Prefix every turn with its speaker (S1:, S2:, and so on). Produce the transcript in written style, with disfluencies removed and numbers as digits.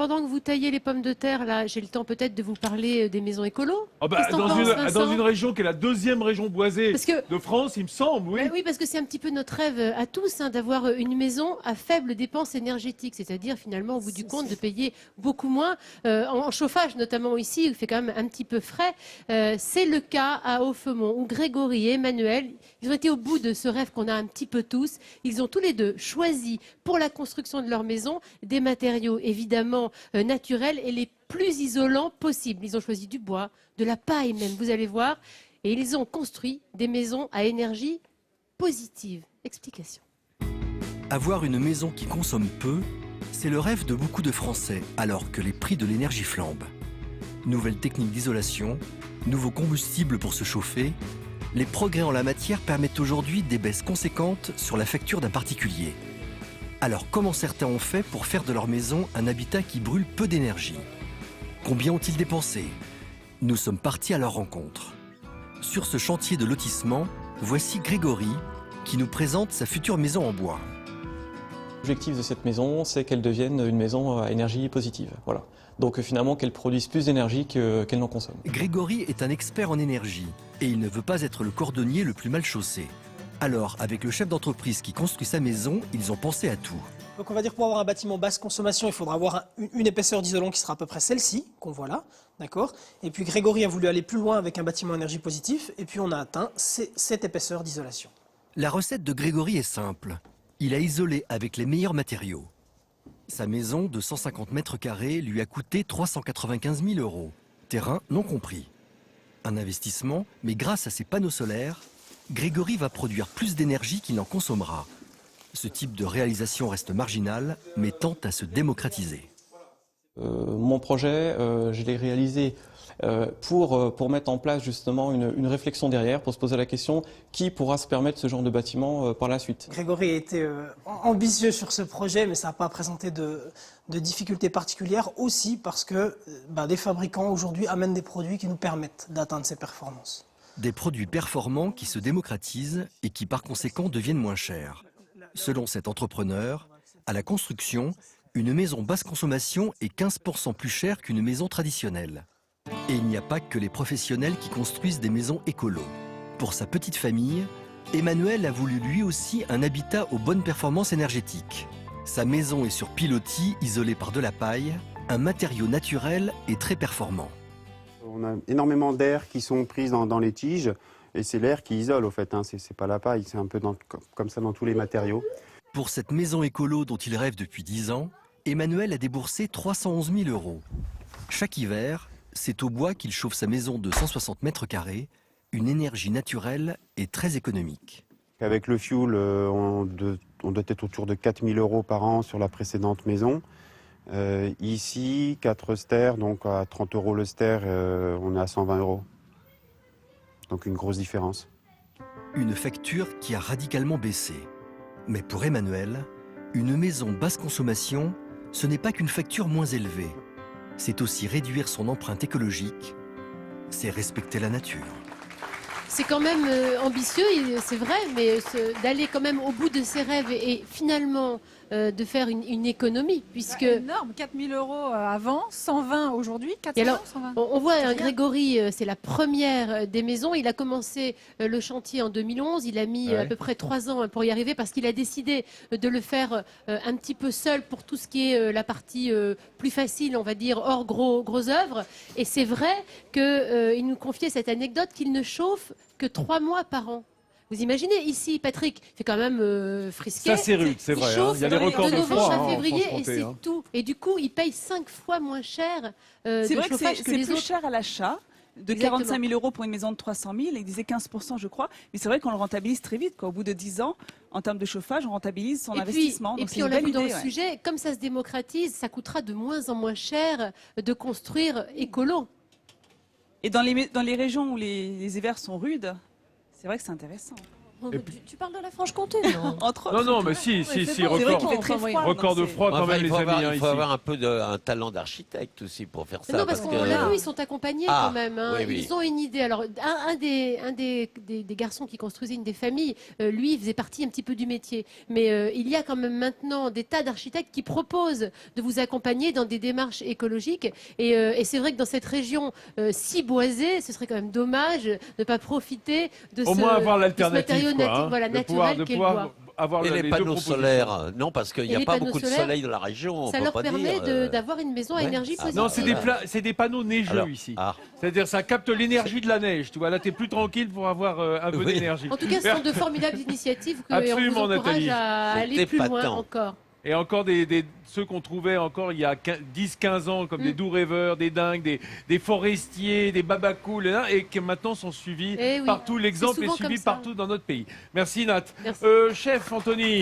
S1: pendant que vous taillez les pommes de terre, là, j'ai le temps peut-être de vous parler des maisons écolo.
S2: Oh bah,
S1: Qu'est-ce que t'en penses,
S2: dans
S1: Vincent
S2: une région qui est la deuxième région boisée
S1: Parce que-
S2: de France, il me semble, oui.
S1: Bah oui, parce que c'est un petit peu notre rêve à tous, hein, d'avoir une maison à faible dépense énergétique, c'est-à-dire finalement au bout du compte de payer beaucoup moins en chauffage, notamment ici, où il fait quand même un petit peu frais. C'est le cas à Hauffemont, où Grégory et Emmanuel, ils ont été au bout de ce rêve qu'on a un petit peu tous. Ils ont tous les deux choisi pour la construction de leur maison des matériaux évidemment naturels et les plus isolants possibles. Ils ont choisi du bois, de la paille même, vous allez voir, et ils ont construit des maisons à énergie positive. Explication.
S3: Avoir une maison qui consomme peu, c'est le rêve de beaucoup de Français, alors que les prix de l'énergie flambent. Nouvelles techniques d'isolation, nouveaux combustibles pour se chauffer, les progrès en la matière permettent aujourd'hui des baisses conséquentes sur la facture d'un particulier. Alors comment certains ont fait pour faire de leur maison un habitat qui brûle peu d'énergie? Combien ont-ils dépensé? Nous sommes partis à leur rencontre. Sur ce chantier de lotissement, voici Grégory qui nous présente sa future maison en bois.
S4: L'objectif de cette maison, c'est qu'elle devienne une maison à énergie positive. Voilà. Donc finalement, qu'elle produise plus d'énergie qu'elle n'en consomme.
S3: Grégory est un expert en énergie et il ne veut pas être le cordonnier le plus mal chaussé. Alors, avec le chef d'entreprise qui construit sa maison, ils ont pensé à tout.
S5: Donc on va dire pour avoir un bâtiment basse consommation, il faudra avoir une épaisseur d'isolant qui sera à peu près celle-ci, qu'on voit là, d'accord. Et puis Grégory a voulu aller plus loin avec un bâtiment énergie positif, et puis on a atteint cette épaisseur d'isolation.
S3: La recette de Grégory est simple. Il a isolé avec les meilleurs matériaux. Sa maison de 150 mètres carrés lui a coûté 395 000 €, terrain non compris. Un investissement, mais grâce à ses panneaux solaires, Grégory va produire plus d'énergie qu'il n'en consommera. Ce type de réalisation reste marginal, mais tend à se démocratiser.
S4: Mon projet, je l'ai réalisé pour mettre en place justement une réflexion derrière, pour se poser la question qui pourra se permettre ce genre de bâtiment par la suite.
S5: Grégory a été ambitieux sur ce projet, mais ça n'a pas présenté de difficultés particulières, aussi parce que des fabricants aujourd'hui amènent des produits qui nous permettent d'atteindre ces performances.
S3: Des produits performants qui se démocratisent et qui par conséquent deviennent moins chers. Selon cet entrepreneur, à la construction, une maison basse consommation est 15% plus chère qu'une maison traditionnelle. Et il n'y a pas que les professionnels qui construisent des maisons écolo. Pour sa petite famille, Emmanuel a voulu lui aussi un habitat aux bonnes performances énergétiques. Sa maison est sur pilotis, isolée par de la paille, un matériau naturel et très performant.
S6: On a énormément d'air qui sont prises dans les tiges, et c'est l'air qui isole au fait, hein. C'est pas la paille, c'est un peu comme ça dans tous les matériaux.
S3: Pour cette maison écolo dont il rêve depuis 10 ans, Emmanuel a déboursé 311 000 €. Chaque hiver, c'est au bois qu'il chauffe sa maison de 160 mètres carrés, une énergie naturelle et très économique.
S6: Avec le fioul, on doit être autour de 4 000 € par an sur la précédente maison. Ici, 4 stères, donc à 30 € le stère, on est à 120 €. Donc une grosse différence.
S3: Une facture qui a radicalement baissé. Mais pour Emmanuel, une maison basse consommation, ce n'est pas qu'une facture moins élevée. C'est aussi réduire son empreinte écologique, c'est respecter la nature.
S1: C'est quand même ambitieux, c'est vrai, mais d'aller quand même au bout de ses rêves et finalement de faire une économie, puisque...
S7: énorme, 4 000 € avant, 120 aujourd'hui, 400
S1: Et alors,
S7: 120.
S1: on voit Grégory, c'est la première des maisons. Il a commencé le chantier en 2011. Il a mis à peu près 3 ans pour y arriver parce qu'il a décidé de le faire un petit peu seul pour tout ce qui est la partie plus facile, on va dire, hors gros œuvres. Et c'est vrai qu'il nous confiait cette anecdote qu'il ne chauffe que 3 mois par an. Vous imaginez, ici, Patrick, c'est quand même frisqué.
S2: Ça, c'est rude, c'est vrai. Il y a des records de
S1: novembre
S2: froid
S1: à février,
S2: en
S1: et c'est
S2: Franche-Comté.
S1: tout. Et du coup, il paye 5 fois moins cher de
S7: C'est vrai que
S1: chauffage
S7: c'est
S1: que les
S7: plus
S1: autres.
S7: cher à l'achat. De
S1: Exactement.
S7: 45 000 € pour une maison de 300 000, il disait 15%, je crois. Mais c'est vrai qu'on le rentabilise très vite, quoi. Au bout de 10 ans, en termes de chauffage, on rentabilise son investissement.
S1: Et
S7: Donc
S1: puis
S7: c'est
S1: on
S7: une
S1: l'a
S7: belle
S1: vu dans le
S7: idée, ouais.
S1: sujet, comme ça se démocratise, ça coûtera de moins en moins cher de construire écolo.
S7: Et dans les régions où les hivers sont rudes, c'est vrai que c'est intéressant.
S8: Tu parles de la Franche-Comté, non?
S7: Entre autres.
S2: Non, non, mais si,
S7: C'est vrai
S2: record,
S7: qu'il fait très froid.
S2: record de froid quand
S9: Enfin,
S2: même, les amis.
S9: il faut
S2: ici.
S9: avoir un peu un talent d'architecte aussi pour faire ça.
S1: Non, parce qu'on l'a vu, ils sont accompagnés
S9: Ah,
S1: quand même. Hein.
S9: oui, oui.
S1: Ils ont une idée. Alors, un des garçons qui construisait une des familles, lui, il faisait partie un petit peu du métier. Mais il y a quand même maintenant des tas d'architectes qui proposent de vous accompagner dans des démarches écologiques. Et c'est vrai que dans cette région si boisée, ce serait quand même dommage de ne pas profiter de
S2: Au
S1: ce,
S2: moins avoir
S1: de ce
S2: l'alternative,
S1: matériau
S2: quoi, hein,
S1: voilà,
S2: de
S1: naturel qu'est le bois.
S2: avoir
S9: Et les
S2: deux
S9: panneaux
S2: propositions.
S9: solaires, non, parce qu'il n'y
S1: Et
S9: a
S1: les
S9: pas
S1: panneaux
S9: beaucoup de
S1: solaires,
S9: soleil dans la région.
S1: Ça
S9: on
S1: leur
S9: peut pas
S1: permet
S9: dire,
S1: d'avoir une maison à
S9: ouais.
S1: énergie
S9: Ah,
S1: positive.
S2: Non, c'est des panneaux neigeux
S9: Alors,
S2: ici.
S9: ah.
S2: C'est-à-dire ça capte l'énergie de la neige. Tu vois, là, tu es plus tranquille pour avoir un peu
S9: Oui.
S2: d'énergie.
S1: En tout cas, ce sont de formidables initiatives que
S2: Absolument,
S1: on vous encourage
S2: Nathalie.
S1: à
S9: C'est
S1: aller plus loin
S9: épatant.
S1: encore.
S2: Et encore ceux qu'on trouvait encore il y a 10-15 ans comme des doux rêveurs, des dingues, des forestiers, des babacools, et qui maintenant sont suivis
S1: Eh oui.
S2: partout. L'exemple
S1: C'est
S2: est
S1: souvent
S2: suivi
S1: comme ça.
S2: partout dans notre pays. Merci Nat.
S1: Merci.
S2: Chef Anthony.